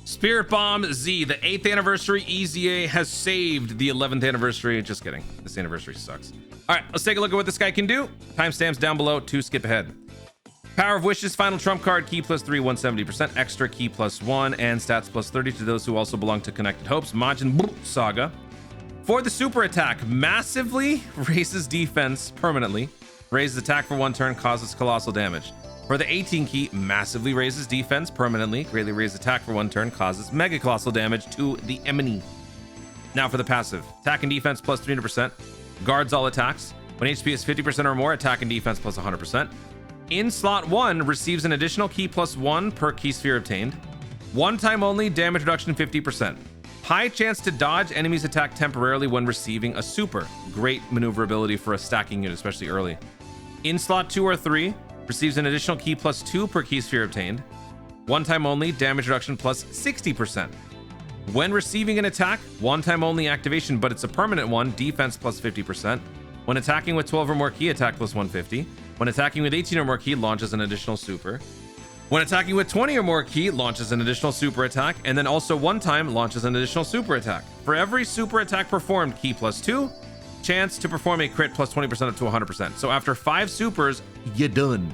Spirit Bomb Z, the 8th anniversary EZA has saved the 11th anniversary. Just kidding. This anniversary sucks. All right, let's take a look at what this guy can do. Timestamps down below to skip ahead. Power of Wishes, final trump card, key +3, 170%, extra key +1, and stats +30 to those who also belong to Connected Hopes. Majin Buu Saga. For the super attack, massively raises defense permanently. Raises attack for 1 turn, causes colossal damage. For the 18 key, massively raises defense permanently, greatly raises attack for 1 turn, causes mega colossal damage to the enemy. Now for the passive, attack and defense +300%, guards all attacks. When HP is 50% or more, attack and defense +100%. In slot 1, receives an additional key +1 per key sphere obtained. 1 time only, damage reduction 50%. High chance to dodge enemies' attack temporarily when receiving a super. Great maneuverability for a stacking unit, especially early. In slot 2 or 3, receives an additional key +2 per key sphere obtained. 1 time only, damage reduction +60%. When receiving an attack, 1 time only activation, but it's a permanent one, defense +50%. When attacking with 12 or more key, attack +150. When attacking with 18 or more key, launches an additional super. When attacking with 20 or more key, launches an additional super attack, and then also 1 time launches an additional super attack. For every super attack performed, key +2, chance to perform a crit +20% up to 100%. So after 5 supers, you're done.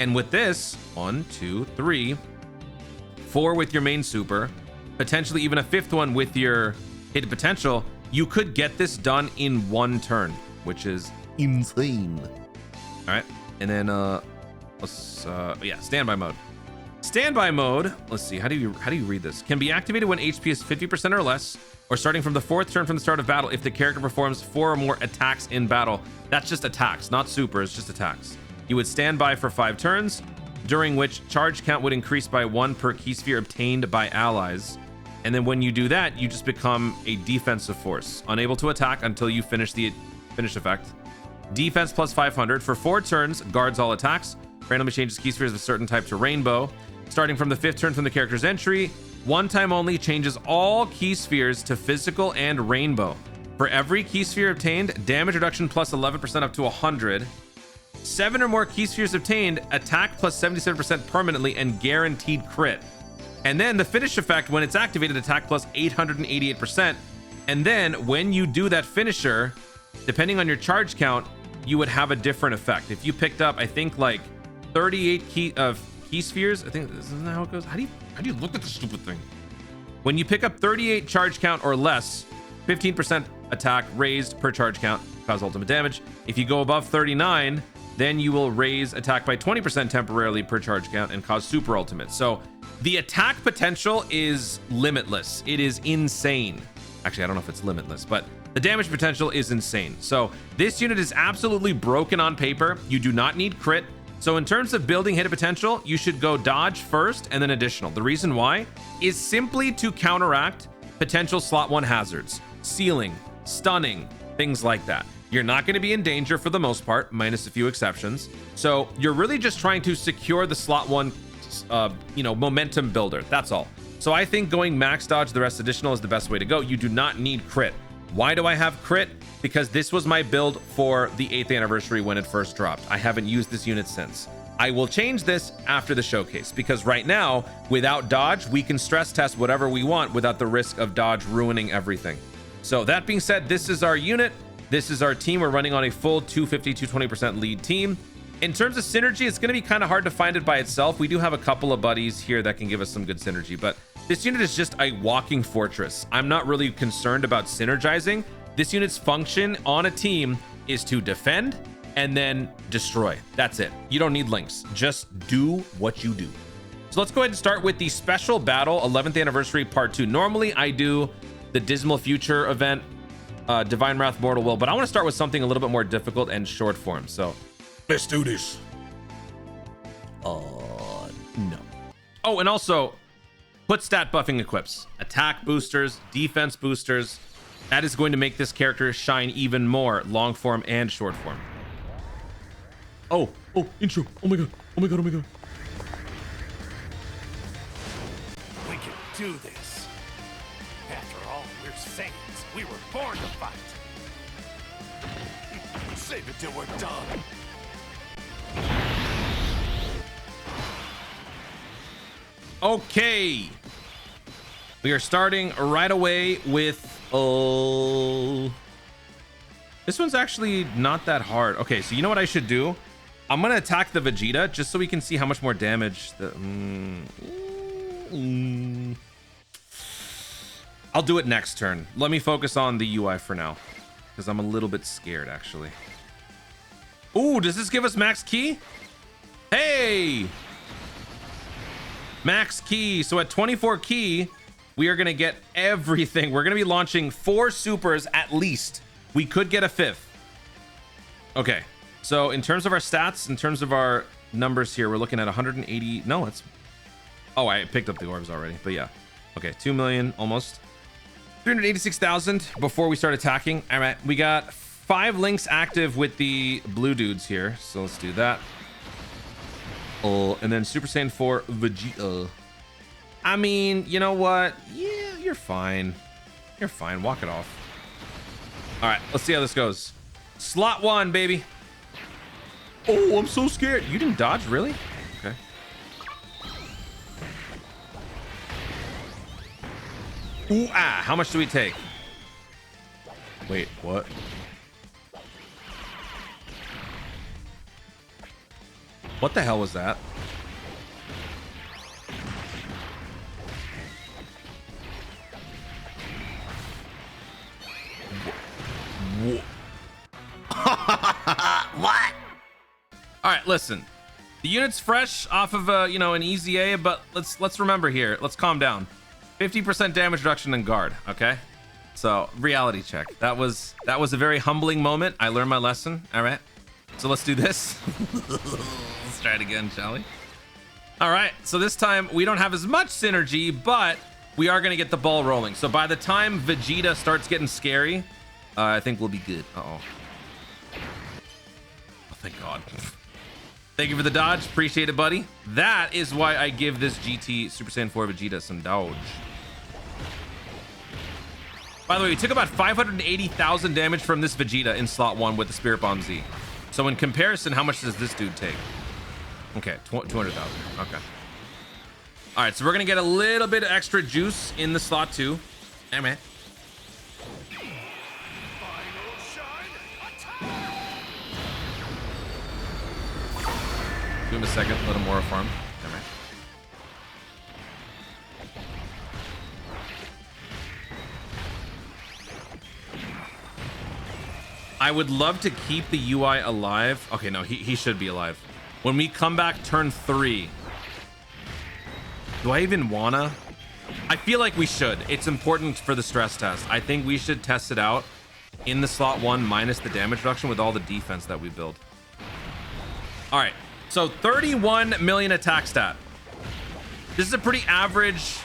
And with this, 1, 2, 3, 4 with your main super, potentially even a 5th one with your hidden potential, you could get this done in 1 turn, which is insane. All right, and then yeah, standby mode. Standby mode, let's see, how do you read this? Can be activated when HP is 50% or less, or starting from the 4th turn from the start of battle if the character performs 4 or more attacks in battle. That's just attacks, not supers, just attacks. You would stand by for 5 turns, during which charge count would increase by 1 per key sphere obtained by allies. And then when you do that, you just become a defensive force, unable to attack until you finish the finish effect. Defense +500 for 4 turns, guards all attacks, randomly changes key spheres of a certain type to rainbow. Starting from the 5th turn from the character's entry, 1 time only, changes all key spheres to physical and rainbow. For every key sphere obtained, damage reduction +11% up to 100. 7 or more key spheres obtained, attack +77% permanently and guaranteed crit. And then the finish effect, when it's activated, attack +888%. And then when you do that finisher, depending on your charge count, you would have a different effect. If you picked up, I think, like 38 key spheres, I think, isn't that how it goes? How do you look at the stupid thing? When you pick up 38 charge count or less, 15% attack raised per charge count, cause ultimate damage. If you go above 39, then you will raise attack by 20% temporarily per charge count and cause super ultimate. So the attack potential is limitless. It is insane. Actually, I don't know if it's limitless, but the damage potential is insane. So this unit is absolutely broken on paper. You do not need crit. So in terms of building hit potential, you should go dodge first and then additional. The reason why is simply to counteract potential slot 1 hazards, sealing, stunning, things like that. You're not going to be in danger for the most part, minus a few exceptions. So you're really just trying to secure the slot 1, momentum builder. That's all. So I think going max dodge the rest additional is the best way to go. You do not need crit. Why do I have crit? Because this was my build for the 8th anniversary when it first dropped. I haven't used this unit since. I will change this after the showcase, because right now, without dodge, we can stress test whatever we want without the risk of dodge ruining everything. So that being said, this is our unit. This is our team. We're running on a full 250, 220% lead team. In terms of synergy, it's going to be kind of hard to find it by itself. We do have a couple of buddies here that can give us some good synergy, but this unit is just a walking fortress. I'm not really concerned about synergizing. This unit's function on a team is to defend and then destroy. That's it. You don't need links. Just do what you do. So let's go ahead and start with the special battle 11th anniversary part 2. Normally I do the Dismal Future event, Divine Wrath, Mortal Will, but I want to start with something a little bit more difficult and short form. So let's do this. No. Oh, and also put stat buffing equips, attack boosters, defense boosters. That is going to make this character shine even more, long form and short form. Oh, intro. Oh my god. We can do this. After all, we're Saiyans. We were born to fight. Save it till we're done. Okay. We are starting right away with this one's actually not that hard. Okay, so you know what I should do? I'm gonna attack the Vegeta just so we can see how much more damage the I'll do it next turn. Let me focus on the UI for now, because I'm a little bit scared actually. Ooh, does this give us max key? Hey, max key. So at 24 key, we are gonna get everything. We're gonna be launching 4 supers at least. We could get a 5th. Okay, so in terms of our stats, in terms of our numbers here, we're looking at 180. No, it's, oh, I picked up the orbs already, but yeah. Okay, 2 million almost. 386,000 before we start attacking. All right, we got 5 links active with the blue dudes here, so let's do that. Oh, and then Super Saiyan 4 Vegeta. I mean, you know what? Yeah, you're fine. You're fine. Walk it off. All right, let's see how this goes. Slot 1, baby. Oh, I'm so scared. You didn't dodge, really? Okay. Ooh, ah, how much do we take? Wait, what? What the hell was that? What? All right, listen. The unit's fresh off of you know, an EZA, but let's remember here. Let's calm down. 50% damage reduction and guard. Okay. So reality check. That was a very humbling moment. I learned my lesson. All right. So let's do this. Let's try it again, shall we? All right. So this time we don't have as much synergy, but we are gonna get the ball rolling. So by the time Vegeta starts getting scary, I think we'll be good. Uh-oh. Oh, thank God. Thank you for the dodge. Appreciate it, buddy. That is why I give this GT Super Saiyan 4 Vegeta some dodge. By the way, we took about 580,000 damage from this Vegeta in slot 1 with the Spirit Bomb Z. So in comparison, how much does this dude take? Okay, 200,000. Okay. All right, so we're going to get a little bit of extra juice in the slot 2. Hey, man. Give him a second, let him aura farm. Damn it. I would love to keep the UI alive. Okay, no, he should be alive. When we come back turn 3, do I even wanna? I feel like we should. It's important for the stress test. I think we should test it out in the slot 1 minus the damage reduction with all the defense that we build. All right. So 31 million attack stat. This is a pretty average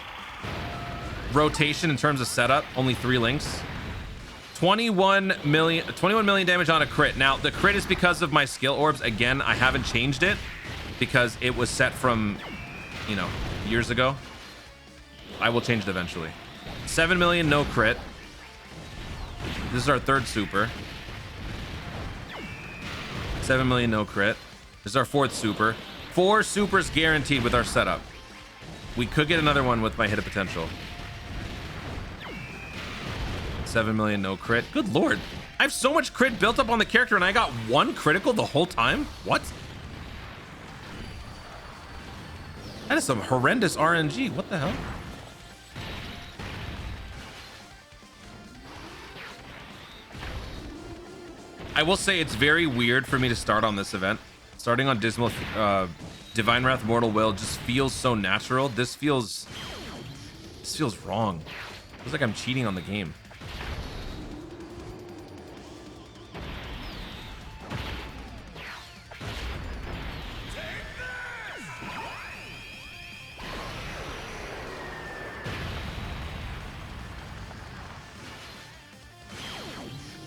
rotation in terms of setup. Only 3 links. 21 million damage on a crit. Now the crit is because of my skill orbs. Again, I haven't changed it because it was set from, you know, years ago. I will change it eventually. 7 million no crit. This is our 3rd super. 7 million no crit. This is our 4th super. 4 supers guaranteed with our setup. We could get another one with my hit of potential. 7 million no crit. Good lord. I have so much crit built up on the character and I got 1 critical the whole time? What? That is some horrendous RNG. What the hell? I will say it's very weird for me to start on this event. Starting on Divine Wrath Mortal Will just feels so natural. This feels wrong. Feels like I'm cheating on the game.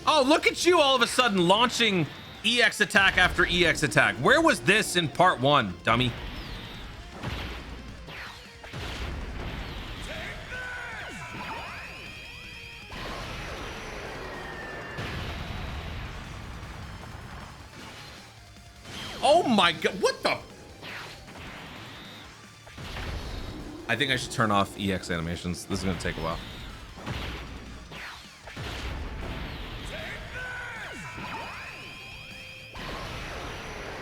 Oh, look at you all of a sudden launching EX attack after EX attack. Where was this in part 1, dummy? Oh my god, what the? I think I should turn off EX animations. This is gonna take a while.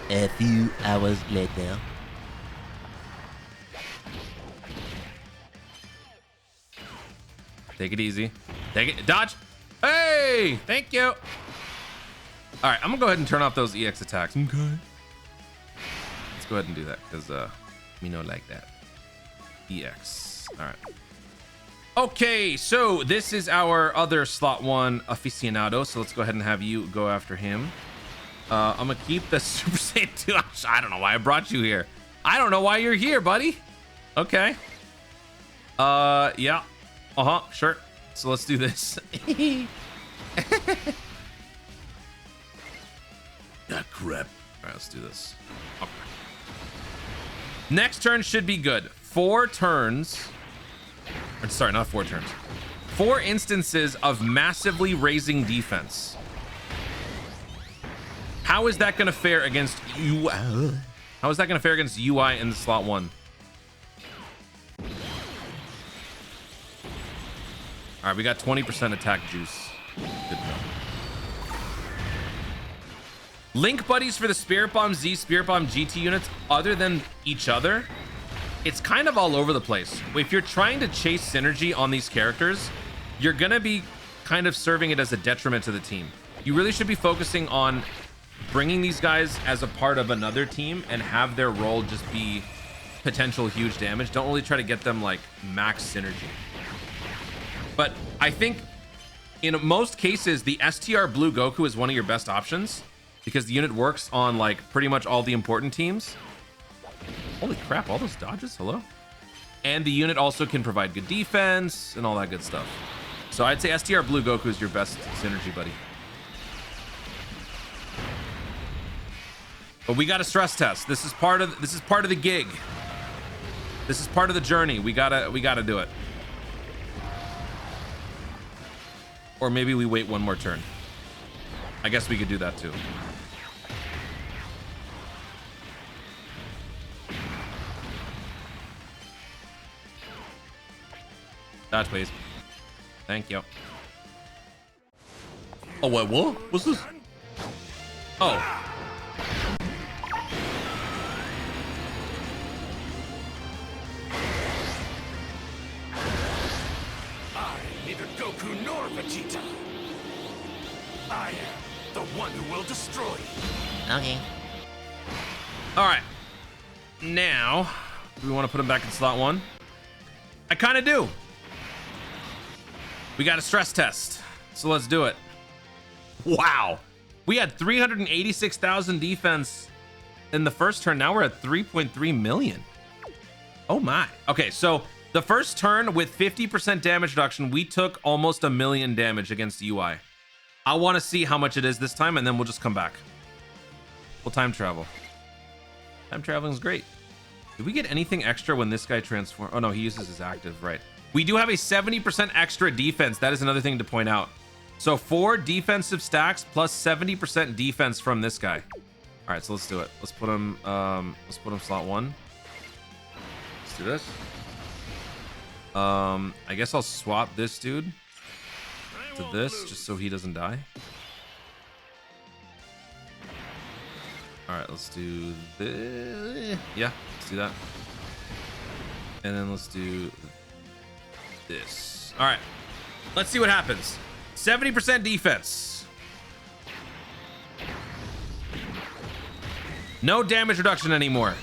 A few hours later. Take it easy. Take it. Dodge. Hey, thank you. All right, I'm gonna go ahead and turn off those EX attacks. Okay. Let's go ahead and do that because me no like that. EX. All right. Okay, so this is our other slot 1 aficionado. So let's go ahead and have you go after him. I'm gonna keep the Super Saiyan 2. I don't know why I brought you here. I don't know why you're here, buddy. Okay. Yeah. Sure. So let's do this. Ah, crap. All right, let's do this. Okay. Next turn should be good. 4 turns. Or, sorry, not 4 turns. 4 instances of massively raising defense. How is that going to fare against UI? How is that going to fare against UI in the slot 1? All right, we got 20% attack juice. Good enough. Link buddies for the Spirit Bomb Z, Spirit Bomb GT units, other than each other, it's kind of all over the place. If you're trying to chase synergy on these characters, you're gonna be kind of serving it as a detriment to the team. You really should be focusing on bringing these guys as a part of another team and have their role just be potential huge damage. Don't really try to get them like max synergy. But I think in most cases, the STR Blue Goku is one of your best options because the unit works on like pretty much all the important teams. Holy crap, all those dodges, hello? And the unit also can provide good defense and all that good stuff. So I'd say STR Blue Goku is your best synergy buddy. But we got to stress test. This is part of the gig. This is part of the journey. We gotta do it. Or maybe we wait one more turn. I guess we could do that too. Dodge, please. Thank you. Oh, what? What's this? Oh. Neither Goku nor Vegeta. I am the one who will destroy you. Okay. All right. Now, do we want to put him back in slot 1? I kind of do. We got a stress test, so let's do it. Wow. We had 386,000 defense in the first turn. Now we're at 3.3 million. Oh my. Okay, so the first turn with 50% damage reduction, we took almost 1 million damage against UI. I want to see how much it is this time, and then we'll just come back. We'll time travel. Time traveling is great. Did we get anything extra when this guy transforms? Oh no, he uses his active, right? We do have a 70% extra defense. That is another thing to point out. So 4 defensive stacks plus 70% defense from this guy. All right, so let's do it. Let's put him slot 1. Let's do this. I guess I'll swap this dude to this just so he doesn't die. All right, let's do this. Yeah, let's do that. And then let's do this. All right, let's see what happens. 70% defense. No damage reduction anymore.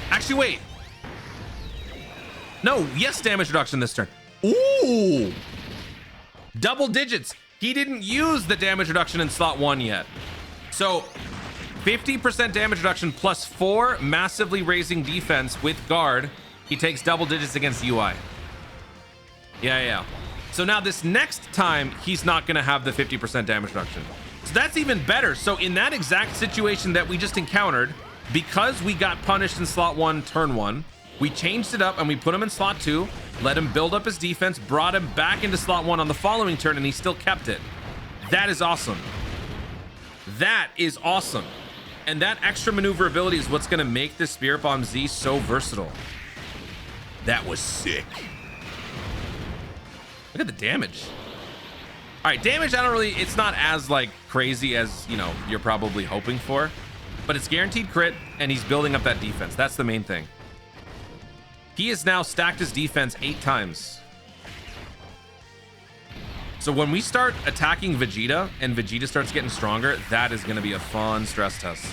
Actually, wait. No, yes, damage reduction this turn. Ooh. Double digits. He didn't use the damage reduction in slot 1 yet. So 50% damage reduction plus 4 massively raising defense with guard. He takes double digits against UI. Yeah. So now this next time, he's not going to have the 50% damage reduction. So that's even better. So in that exact situation that we just encountered, because we got punished in slot 1, turn 1, we changed it up and we put him in slot 2, let him build up his defense, brought him back into slot 1 on the following turn, and he still kept it. That is awesome. That is awesome. And that extra maneuverability is what's going to make this Spirit Bomb Z so versatile. That was sick. Look at the damage. All right, damage, I don't really, it's not as like crazy as, you know, you're probably hoping for, but it's guaranteed crit and he's building up that defense. That's the main thing. He has now stacked his defense 8 times. So when we start attacking Vegeta and Vegeta starts getting stronger, that is going to be a fun stress test.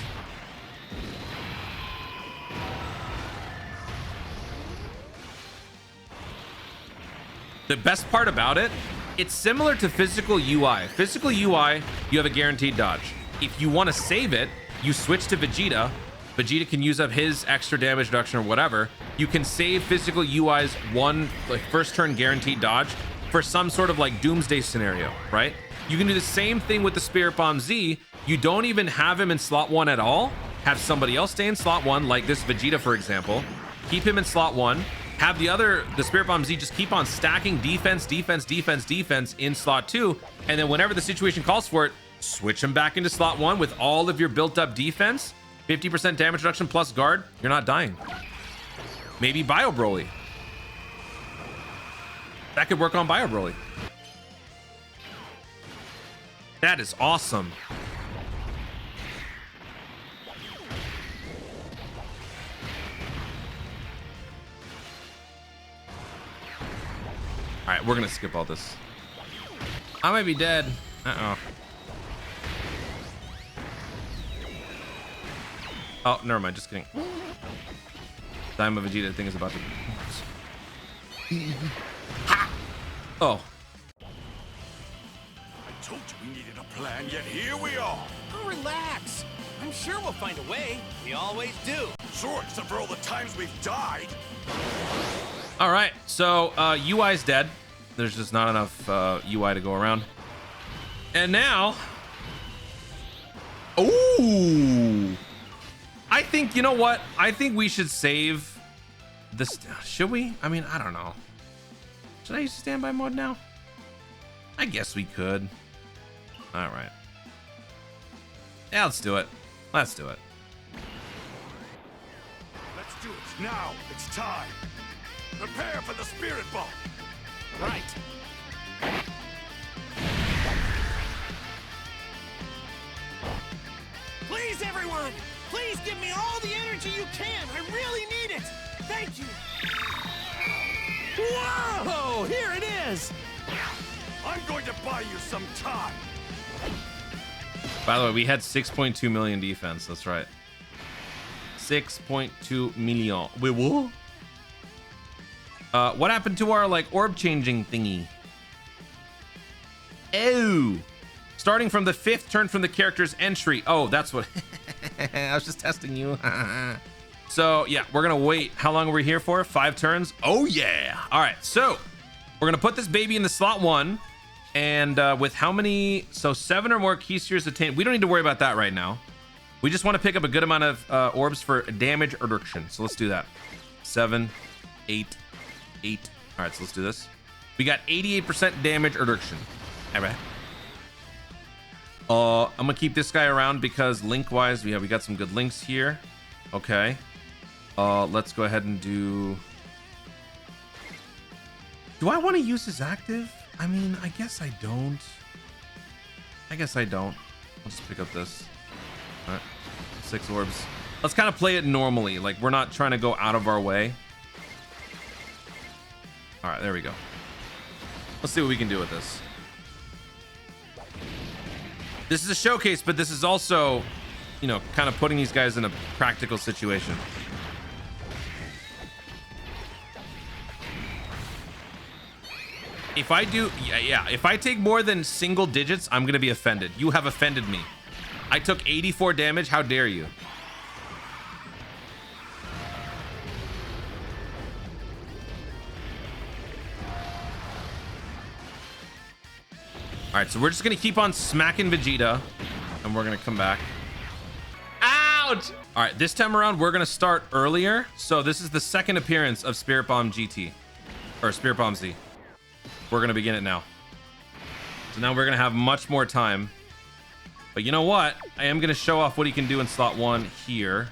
The best part about it, it's similar to physical UI. Physical UI, you have a guaranteed dodge. If you want to save it, you switch to Vegeta. Vegeta can use up his extra damage reduction or whatever. You can save physical UI's one like first turn guaranteed dodge for some sort of like doomsday scenario, right? You can do the same thing with the Spirit Bomb Z. You don't even have him in slot 1 at all. Have somebody else stay in slot 1, like this Vegeta, for example. Keep him in slot 1. Have the Spirit Bomb Z just keep on stacking defense in slot 2. And then whenever the situation calls for it, switch him back into slot 1 with all of your built up defense. 50% damage reduction plus guard. You're not dying. Maybe Bio Broly. That could work on Bio Broly. That is awesome. All right, we're gonna skip all this. I might be dead. Oh, never mind. Just kidding. Time of Vegeta thing is about to. Oh. I told you we needed a plan, yet here we are. Oh, relax. I'm sure we'll find a way. We always do. Sure, except for all the times we've died. All right, so UI's dead. There's just not enough UI to go around. And now, ooh, I think, you know what? I think we should save this. Should we? I mean, I don't know. Should I use standby mode now? I guess we could. All right. Yeah, let's do it. Let's do it. Let's do it now. It's time. Prepare for the Spirit Bomb. Right. Please, everyone! Please give me all the energy you can! I really need it! Thank you! Whoa! Here it is! I'm going to buy you some time. By the way, we had 6.2 million defense. That's right. 6.2 million. Wait, what? What happened to our like orb changing thingy? Oh, starting from the 5th turn from the character's entry. Oh, that's what. I was just testing you. So yeah, we're gonna wait. How long are we here for? 5 turns. Oh yeah. All right, so we're gonna put this baby in the slot 1, and with how many? So 7 or more key spheres attained. We don't need to worry about that right now. We just want to pick up a good amount of orbs for damage reduction. So let's do that. 7, 8. 8. All right, so let's do this. We got 88% damage reduction. All right. I'm gonna keep this guy around because link wise we got some good links here. Okay. Let's go ahead and do I want to use his active? I mean, I guess I don't. I'll just pick up this. All right. 6 orbs. Let's kind of play it normally, like we're not trying to go out of our way. All right, there we go. Let's see what we can do with this. This is a showcase, but this is also, you know, kind of putting these guys in a practical situation. If I do, if I take more than single digits, I'm gonna be offended. You have offended me. I took 84 damage. How dare you? All right, so we're just gonna keep on smacking Vegeta, and we're gonna come back. Ouch! All right, this time around we're gonna start earlier. So this is the 2nd appearance of Spirit Bomb GT, or Spirit Bomb Z. We're gonna begin it now. So now we're gonna have much more time. But you know what? I am gonna show off what he can do in slot 1 here.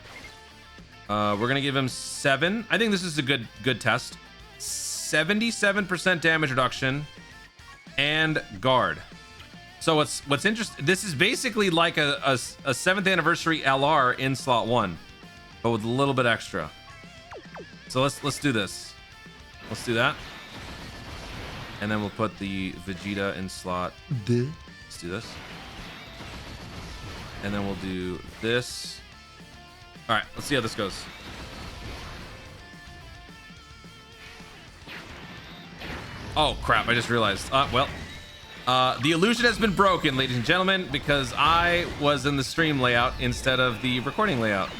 We're gonna give him 7. I think this is a good test. 77% damage reduction, and guard. So what's interesting, this is basically like a 7th anniversary LR in slot 1, but with a little bit extra. So let's do this. Let's do that. And then we'll put the Vegeta in slot. Let's do this. And then we'll do this. All right, let's see how this goes. Oh crap, I just realized. The illusion has been broken, ladies and gentlemen, because I was in the stream layout instead of the recording layout.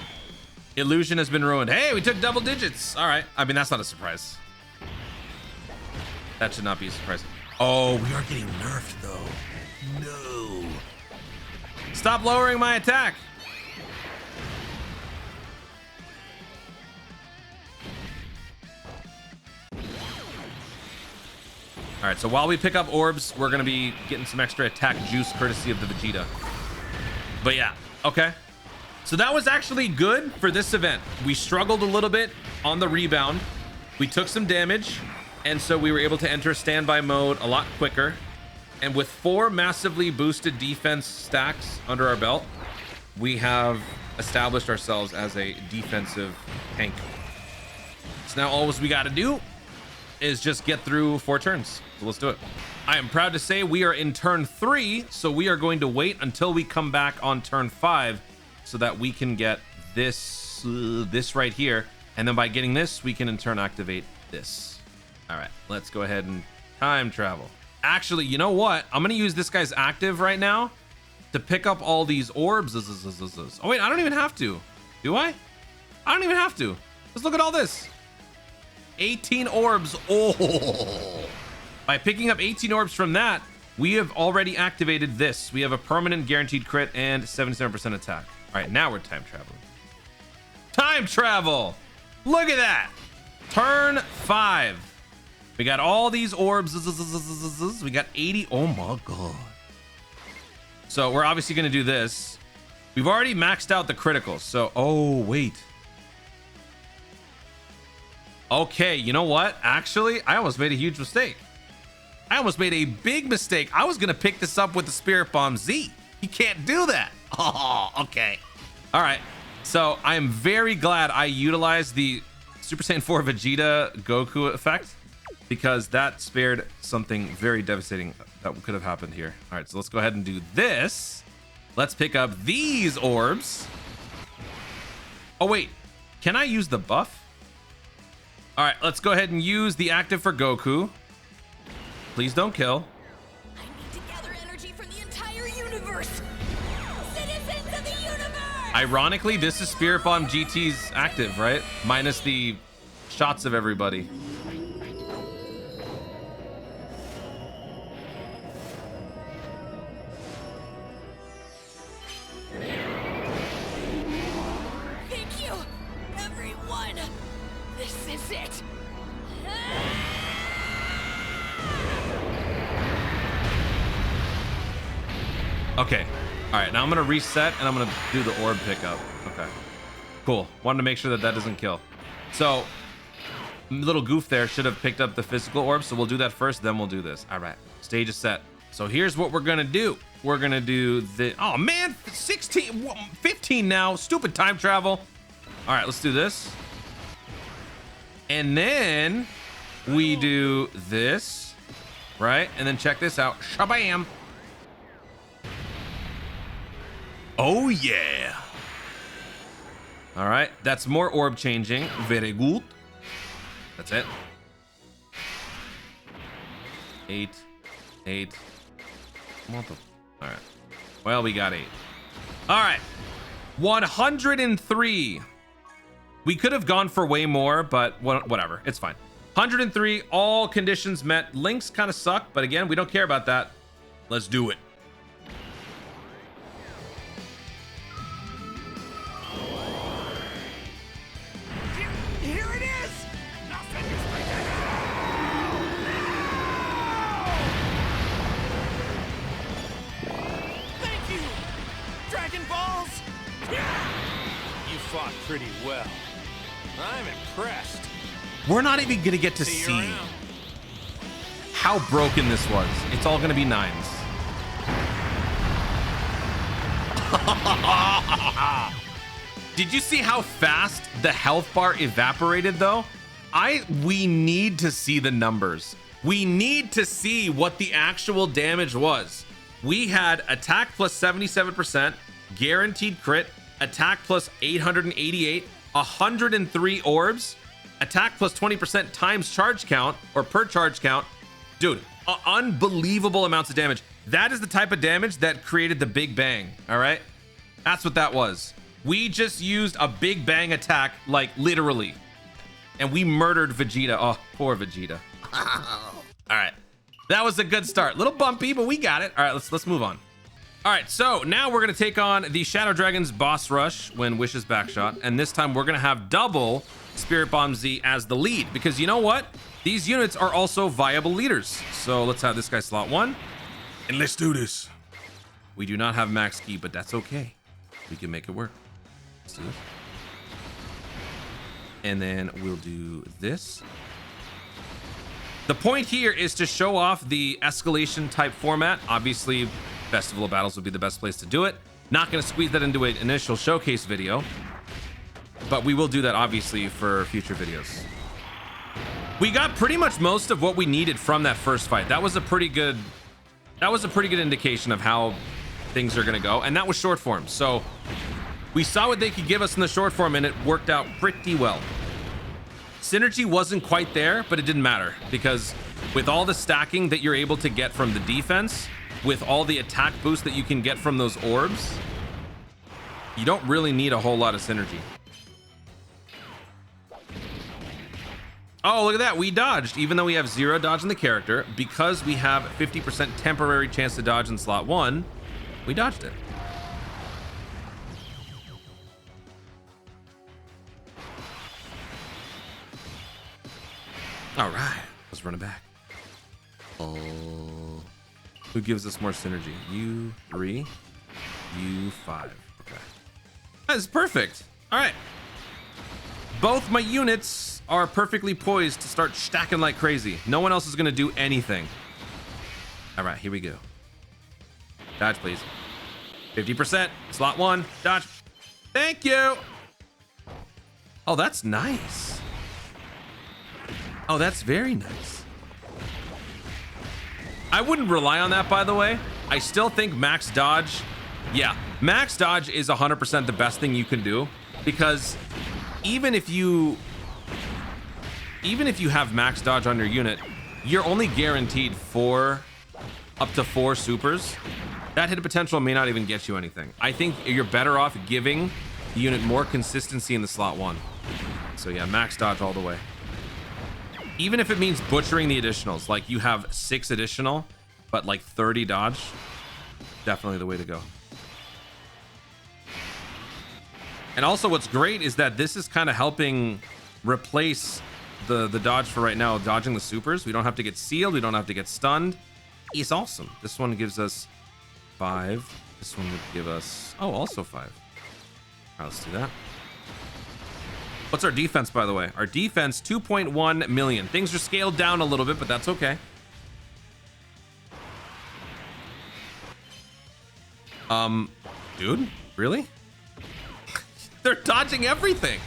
Illusion has been ruined. Hey, we took double digits. All right. I mean, that's not a surprise. That should not be a surprise. Oh, we are getting nerfed, though. No. Stop lowering my attack. All right, so while we pick up orbs, we're going to be getting some extra attack juice courtesy of the Vegeta. But yeah, okay. So that was actually good for this event. We struggled a little bit on the rebound. We took some damage, and so we were able to enter standby mode a lot quicker. And with 4 massively boosted defense stacks under our belt, we have established ourselves as a defensive tank. So now all we got to do is just get through 4 turns. So let's do it. I am proud to say we are in turn 3, so we are going to wait until we come back on turn 5 so that we can get this right here, and then by getting this we can in turn activate this. All right, let's go ahead and time travel. Actually, you know what, I'm gonna use this guy's active right now to pick up all these orbs. Oh wait, I don't even have to, do I don't even have to. Let's look at all this. 18 orbs. Oh, by picking up 18 orbs from that, we have already activated this. We have a permanent guaranteed crit and 77% attack. All right, now we're time traveling. Time travel. Look at that. Turn 5. We got all these orbs. We got 80. Oh my god. So we're obviously going to do this. We've already maxed out the criticals. So, oh, wait. Okay, you know what? Actually, I almost made a huge mistake. I almost made a big mistake. I was going to pick this up with the Spirit Bomb Z. You can't do that. Oh, okay. All right. So I am very glad I utilized the Super Saiyan 4 Vegeta Goku effect, because that spared something very devastating that could have happened here. All right, so let's go ahead and do this. Let's pick up these orbs. Oh, wait. Can I use the buff? All right, let's go ahead and use the active for Goku. Please don't kill. I need to gather energy from the entire universe. Citizens of the universe! Ironically, this is Spirit Bomb GT's active, right? Minus the shots of everybody. Thank you, everyone. This is it. Okay. All right, now I'm going to reset and I'm going to do the orb pickup. Okay. Cool. Wanted to make sure that that doesn't kill. So, little goof there, should have picked up the physical orb. So we'll do that first, then we'll do this. All right. Stage is set. So here's what we're going to do. We're going to do the... Oh, man. 15 now. Stupid time travel. All right, let's do this. And then we do this, right? And then check this out. Shabam. Oh, yeah. All right. That's more orb changing. Very good. That's it. 8. All right. Well, we got 8. All right. 103. We could have gone for way more, but whatever. It's fine. 103. All conditions met. Links kind of suck, but again, we don't care about that. Let's do it. Here it is! Nothing is Thank you! Dragon Balls! You fought pretty well. I'm impressed. We're not even gonna get to see how broken this was. It's all gonna be 9s. Did you see how fast the health bar evaporated though? We need to see the numbers. We need to see what the actual damage was. We had attack plus 77%, guaranteed crit, attack plus 888, 103 orbs, attack plus 20% times charge count or per charge count. Dude, unbelievable amounts of damage. That is the type of damage that created the Big Bang, all right? That's what that was. We just used a Big Bang attack, like literally. And we murdered Vegeta. Oh, poor Vegeta. All right. That was a good start. Little bumpy, but we got it. All right, let's move on. All right, so now we're gonna take on the Shadow Dragon's boss rush when Wish is backshot. And this time we're gonna have double Spirit Bomb Z as the lead, because you know what? These units are also viable leaders. So let's have this guy slot 1. And let's do this. We do not have max key, but that's okay. We can make it work. Let's do this. And then we'll do this. The point here is to show off the escalation type format. Obviously, Festival of Battles would be the best place to do it. Not going to squeeze that into an initial showcase video, but we will do that obviously for future videos. We got pretty much most of what we needed from that first fight. That was a pretty good indication of how things are going to go, and that was short form. So we saw what they could give us in the short form, and it worked out pretty well. Synergy wasn't quite there, but it didn't matter, because with all the stacking that you're able to get from the defense, with all the attack boost that you can get from those orbs, you don't really need a whole lot of synergy. Oh, look at that. We dodged, even though we have 0 dodge in the character. Because we have 50% temporary chance to dodge in slot 1, we dodged it. All right, let's run it back. Oh, who gives us more synergy? U3, U5. Okay, that's perfect. All right, both my units are perfectly poised to start stacking like crazy. No one else is gonna do anything. All right, here we go. Dodge, please. 50%, slot 1, dodge. Thank you. Oh, that's nice. Oh, that's very nice. I wouldn't rely on that, by the way. I still think max dodge. Yeah, max dodge is 100% the best thing you can do, because even if you have max dodge on your unit, you're only guaranteed up to 4 supers. That hit potential may not even get you anything. I think you're better off giving the unit more consistency in the slot 1. So yeah, max dodge all the way. Even if it means butchering the additionals, like you have 6 additional, but like 30 dodge, definitely the way to go. And also what's great is that this is kind of helping replace the dodge for right now, dodging the supers. We don't have to get sealed. We don't have to get stunned. It's awesome. This one gives us 5. This one would give us, oh, also 5. All right, let's do that. What's our defense, by the way? Our defense, 2.1 million. Things are scaled down a little bit, but that's okay. Dude, really? They're dodging everything.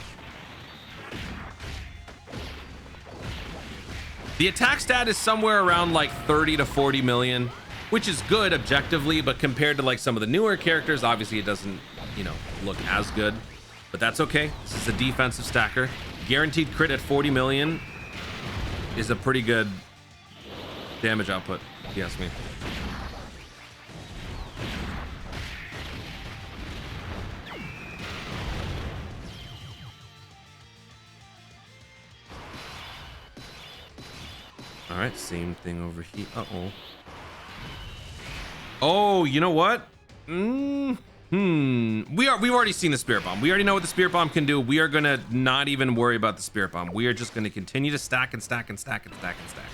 The attack stat is somewhere around like 30 to 40 million, which is good objectively, but compared to like some of the newer characters, obviously it doesn't, you know, look as good. But that's okay. This is a defensive stacker. Guaranteed crit at 40 million is a pretty good damage output, if you ask me. All right, same thing over here. Uh-oh. Oh, you know what? We've already seen the Spirit Bomb. We already know what the Spirit Bomb can do. We are gonna not even worry about the Spirit Bomb. We are just gonna continue to stack and stack and stack and stack and stack.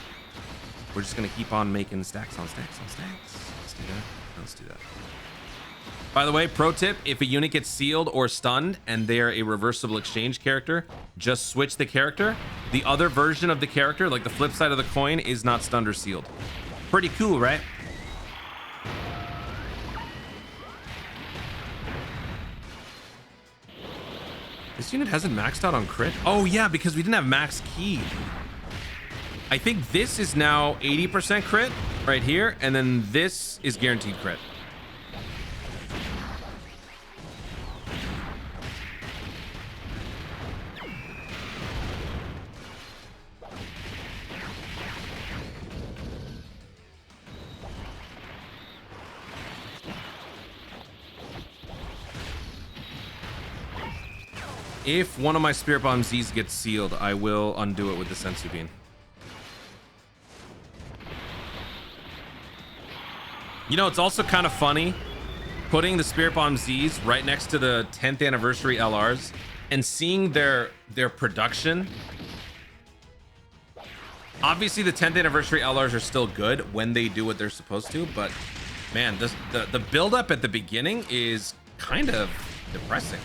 We're just gonna keep on making stacks on stacks on stacks. Let's do that. Let's do that. By the way, pro tip, if a unit gets sealed or stunned and they're a reversible exchange character, just switch the character. The other version of the character, like the flip side of the coin, is not stunned or sealed. Pretty cool, right? This unit hasn't maxed out on crit. Oh yeah, because we didn't have max key. I think this is now 80% crit right here, and then this is guaranteed crit. If one of my Spirit Bomb Z's gets sealed, I will undo it with the Sensu Bean. You know, it's also kind of funny putting the Spirit Bomb Z's right next to the 10th anniversary LRs and seeing their production. Obviously, the 10th anniversary LRs are still good when they do what they're supposed to, but man, the build-up at the beginning is kind of depressing.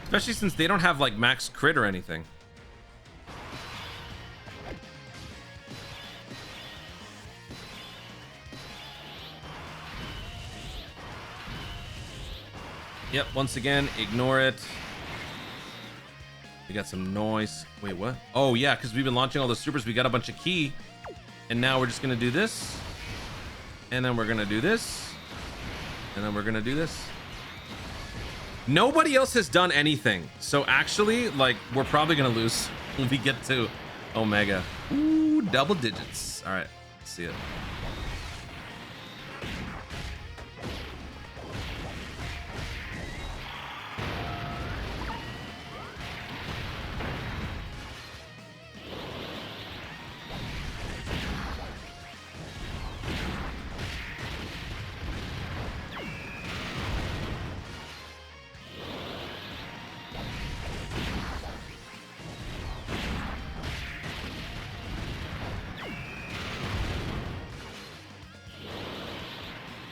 Especially since they don't have like max crit or anything. Yep, once again, ignore it. We got some noise. Wait, what? Oh yeah, because we've been launching all the supers. We got a bunch of key. And now we're just gonna do this. And then we're gonna do this. And then we're gonna do this. Nobody else has done anything. So actually, like, we're probably gonna lose when we get to Omega. Ooh, double digits. All right, let's see it.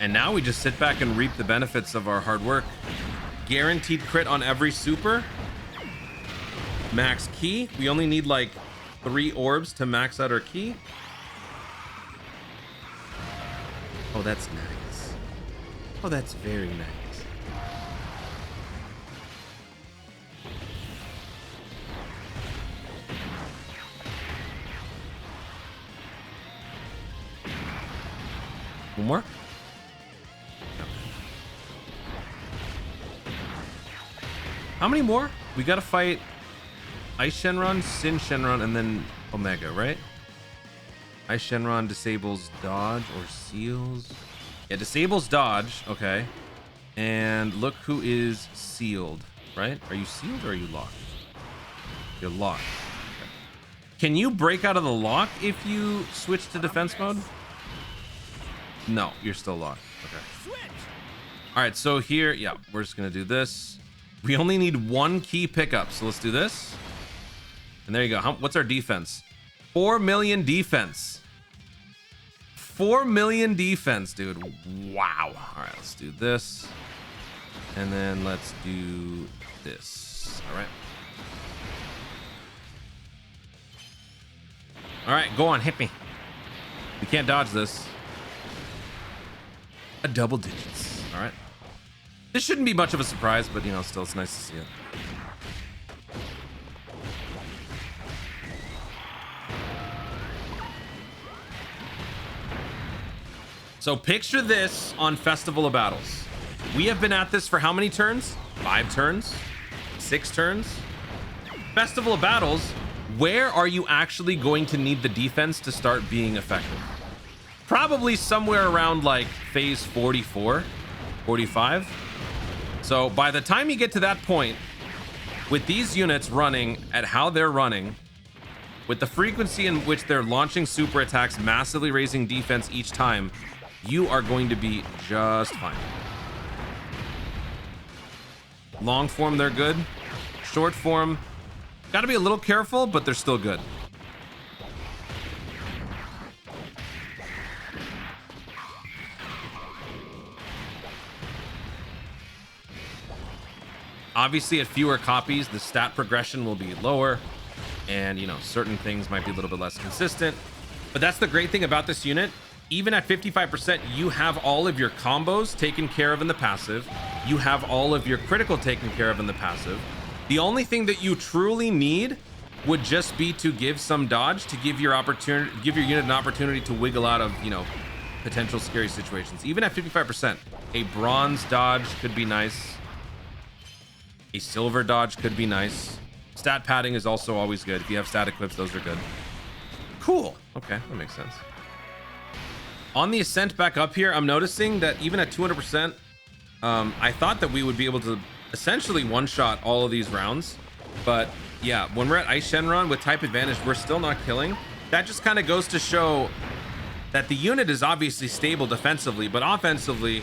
And now we just sit back and reap the benefits of our hard work. Guaranteed crit on every super. Max key. We only need like 3 orbs to max out our key. Oh, that's nice. Oh, that's very nice. One more. How many more? We gotta fight Ice Shenron, Sin Shenron, and then Omega, right? Ice Shenron disables dodge or seals. Yeah, disables dodge. Okay. And look who is sealed, right? Are you sealed or are you locked? You're locked. Okay. Can you break out of the lock if you switch to defense mode? No, you're still locked. Okay. All right, so here, yeah, we're just gonna do this. We only need 1 key pickup, so let's do this. And there you go. What's our defense? 4 million defense. 4 million defense, dude. Wow. All right, let's do this. And then let's do this. All right. All right, go on, hit me. We can't dodge this. A double digits. All right. This shouldn't be much of a surprise, but you know, still it's nice to see it. So picture this on Festival of Battles. We have been at this for how many turns? 5 turns? 6 turns? Festival of Battles, where are you actually going to need the defense to start being effective? Probably somewhere around like phase 44, 45. So by the time you get to that point, with these units running at how they're running, with the frequency in which they're launching super attacks, massively raising defense each time, you are going to be just fine. Long form, they're good. Short form, gotta be a little careful, but they're still good. Obviously, at fewer copies, the stat progression will be lower, and you know, certain things might be a little bit less consistent. But that's the great thing about this unit. Even at 55%, you have all of your combos taken care of in the passive. You have all of your critical taken care of in the passive. The only thing that you truly need would just be to give some dodge to give your unit an opportunity to wiggle out of, you know, potential scary situations. Even at 55%, a bronze dodge could be nice. A silver dodge could be nice. Stat padding is also always good. If you have stat equips, those are good. Cool. Okay, that makes sense. On the ascent back up here, I'm noticing that even at 200%, I thought that we would be able to essentially one-shot all of these rounds. But yeah, when we're at Ice Shenron with type advantage, we're still not killing. That just kind of goes to show that the unit is obviously stable defensively, but offensively,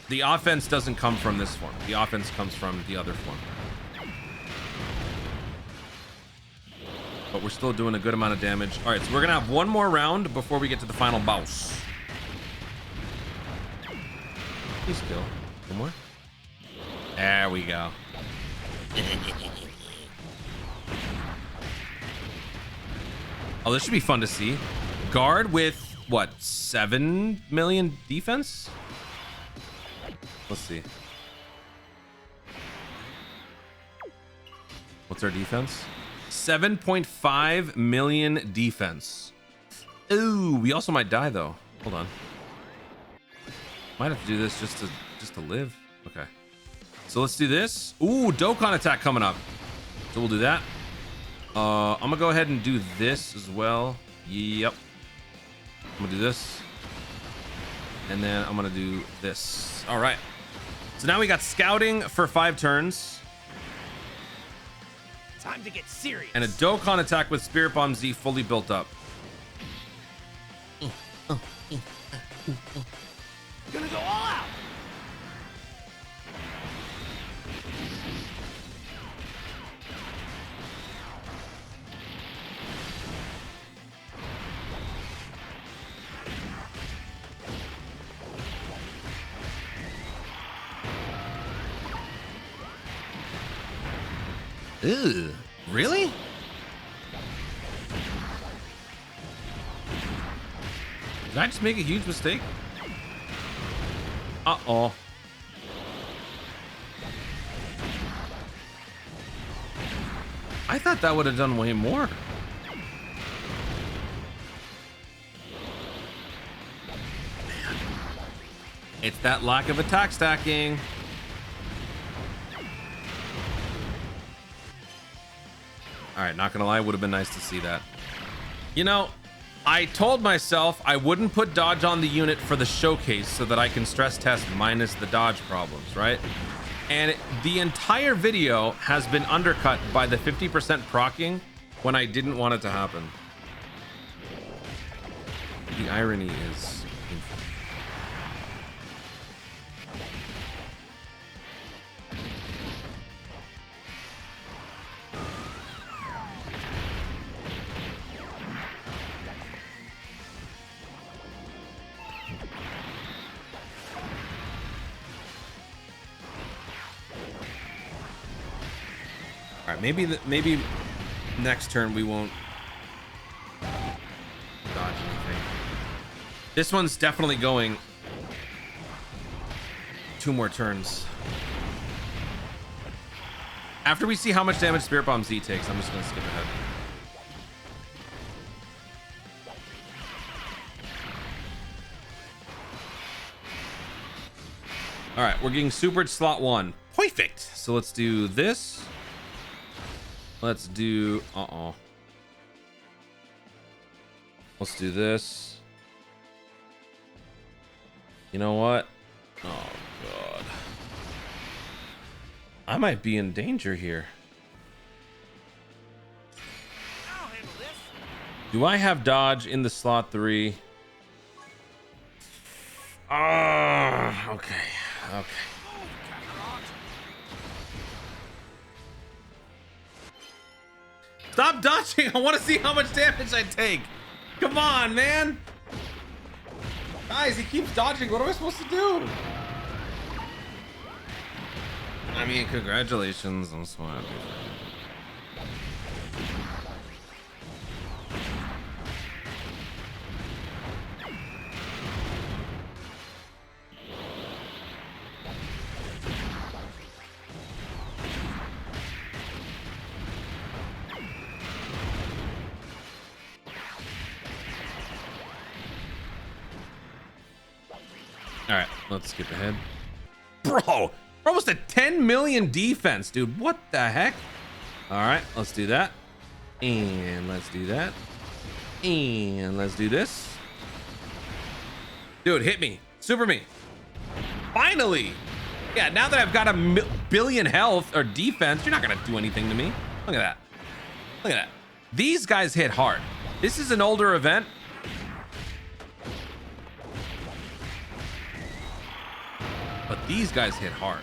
the offense doesn't come from this form. The offense comes from the other form. But we're still doing a good amount of damage. All right, so we're gonna have one more round before we get to the final boss. Please kill. One more. There we go. Oh, this should be fun to see. Guard with what, 7 million defense? Let's see. What's our defense? 7.5 million defense. Ooh, we also might die though. Hold on. Might have to do this just to live. Okay. So let's do this. Ooh, Dokkan attack coming up. So we'll do that. I'm gonna go ahead and do this as well. Yep. I'm gonna do this. And then I'm gonna do this. All right. So now we got scouting for 5 turns. Time to get serious. And a Dokkan attack with Spirit Bomb Z fully built up. Gonna go all out. Ew, really? Did I just make a huge mistake? Uh-oh. I thought that would have done way more. Man. It's that lack of attack stacking. All right, not gonna lie, would have been nice to see that. You know, I told myself I wouldn't put dodge on the unit for the showcase so that I can stress test minus the dodge problems, right? And the entire video has been undercut by the 50% proccing when I didn't want it to happen. The irony is painful. All right, maybe next turn we won't dodge anything. This one's definitely going 2 more turns. After we see how much damage Spirit Bomb Z takes, I'm just gonna skip ahead. All right, we're getting supered slot 1. Perfect. So let's do this. Let's do, let's do this. You know what? Oh, God. I might be in danger here. I'll handle this. Do I have dodge in the slot 3? Okay. Okay. Stop dodging! I want to see how much damage I take. Come on, man. Guys, he keeps dodging. What am I supposed to do? I mean, congratulations. I'm so happy for you. All right, let's skip ahead. Bro, we're almost at 10 million defense, dude. What the heck? All right, let's do that. And let's do that. And let's do this. Dude, hit me. Super me. Finally. Yeah, now that I've got a billion health or defense, you're not going to do anything to me. Look at that. Look at that. These guys hit hard. This is an older event. But these guys hit hard.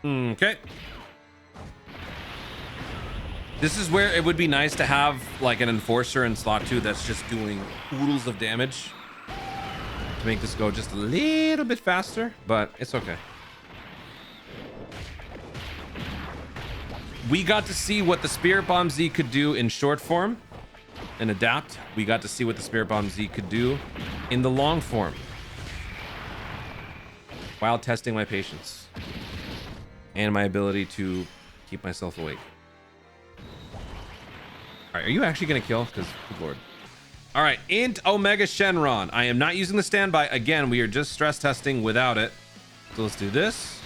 Okay. This is where it would be nice to have like an enforcer in slot 2 that's just doing oodles of damage to make this go just a little bit faster, but it's okay. We got to see what the Spirit Bomb Z could do in short form and adapt. We got to see what the Spirit Bomb Z could do in the long form while testing my patience and my ability to keep myself awake. All right, are you actually gonna kill? Because, good lord. All right, Int Omega Shenron. I am not using the standby. Again, we are just stress testing without it. So let's do this.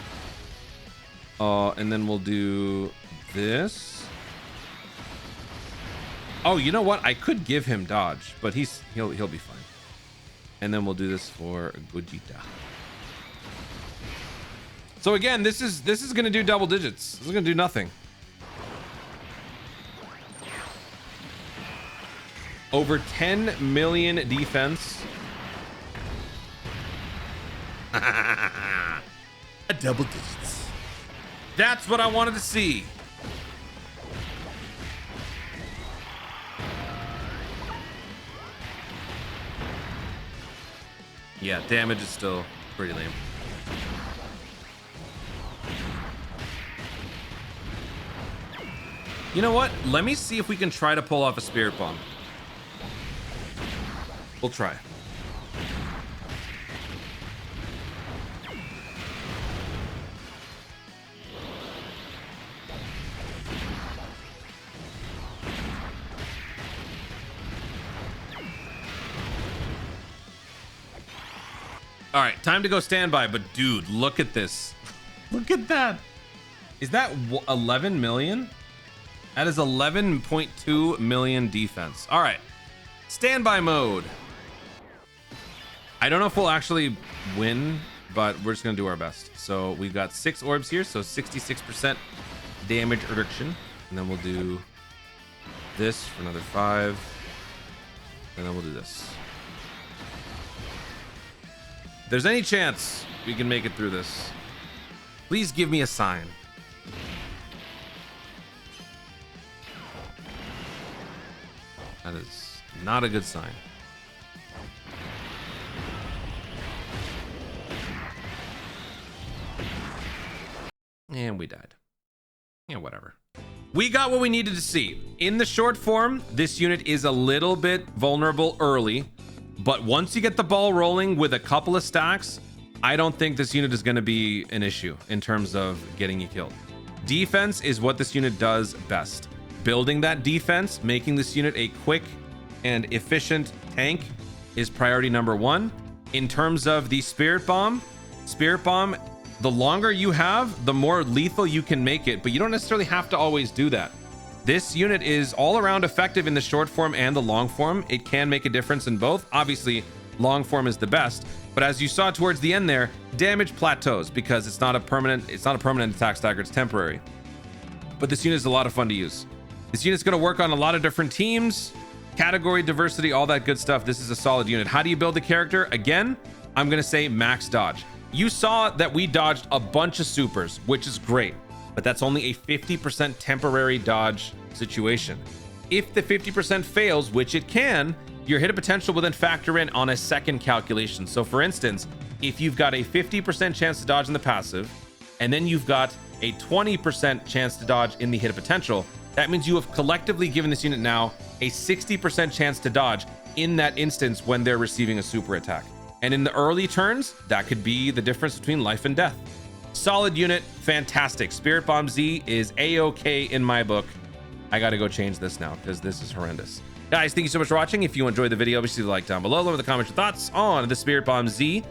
And then we'll do this. Oh, you know what? I could give him dodge, but he'll be fine. And then we'll do this for Gogeta. So again, this is gonna do double digits. This is gonna do nothing. Over 10 million defense. A double digits. That's what I wanted to see. Yeah, damage is still pretty lame. You know what? Let me see if we can try to pull off a Spirit Bomb. We'll try. All right, time to go standby. But dude, look at this. Look at that. Is that 11 million? That is 11.2 million defense. All right, standby mode. I don't know if we'll actually win, but we're just gonna do our best. So we've got 6 orbs here, so 66% damage reduction. And then we'll do this for another 5. And then we'll do this. If there's any chance we can make it through this, please give me a sign. That is not a good sign. And we died. Yeah, whatever. We got what we needed to see. In the short form, this unit is a little bit vulnerable early, but once you get the ball rolling with a couple of stacks, I don't think this unit is going to be an issue in terms of getting you killed. Defense is what this unit does best. Building that defense, making this unit a quick and efficient tank is priority number 1. In terms of the Spirit Bomb, the longer you have, the more lethal you can make it, but you don't necessarily have to always do that. This unit is all around effective in the short form and the long form. It can make a difference in both. Obviously, long form is the best. But as you saw towards the end there, damage plateaus because it's not a permanent attack stagger, it's temporary. But this unit is a lot of fun to use. This unit's going to work on a lot of different teams, category diversity, all that good stuff. This is a solid unit. How do you build the character? Again, I'm going to say max dodge. You saw that we dodged a bunch of supers, which is great, but that's only a 50% temporary dodge situation. If the 50% fails, which it can, your hit potential will then factor in on a second calculation. So for instance, if you've got a 50% chance to dodge in the passive, and then you've got a 20% chance to dodge in the hit potential, that means you have collectively given this unit now a 60% chance to dodge in that instance when they're receiving a super attack. And in the early turns, that could be the difference between life and death. Solid unit, fantastic. Spirit Bomb Z is A-okay in my book. I gotta go change this now because this is horrendous. Guys, thank you so much for watching. If you enjoyed the video, obviously leave a like down below. Leave in the comments your thoughts on the Spirit Bomb Z.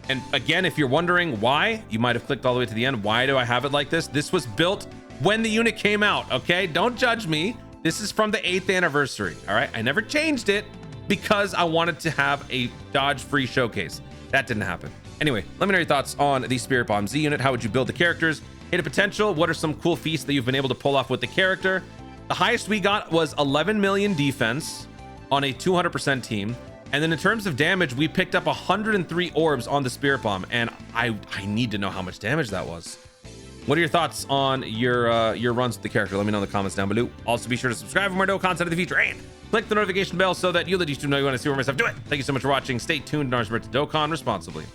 And again, if you're wondering why, you might have clicked all the way to the end. Why do I have it like this? This was built when the unit came out, okay? Don't judge me. This is from the 8th anniversary, all right? I never changed it because I wanted to have a dodge-free showcase. That didn't happen. Anyway, let me know your thoughts on the Spirit Bomb Z unit. How would you build the characters? Hit a potential. What are some cool feats that you've been able to pull off with the character? The highest we got was 11 million defense on a 200% team. And then in terms of damage, we picked up 103 orbs on the Spirit Bomb. And I need to know how much damage that was. What are your thoughts on your runs with the character? Let me know in the comments down below. Also, be sure to subscribe for more dope content in the future and click the notification bell so that you let YouTube know you want to see more of my stuff. Do it. Thank you so much for watching. Stay tuned and remember to Dokkan responsibly.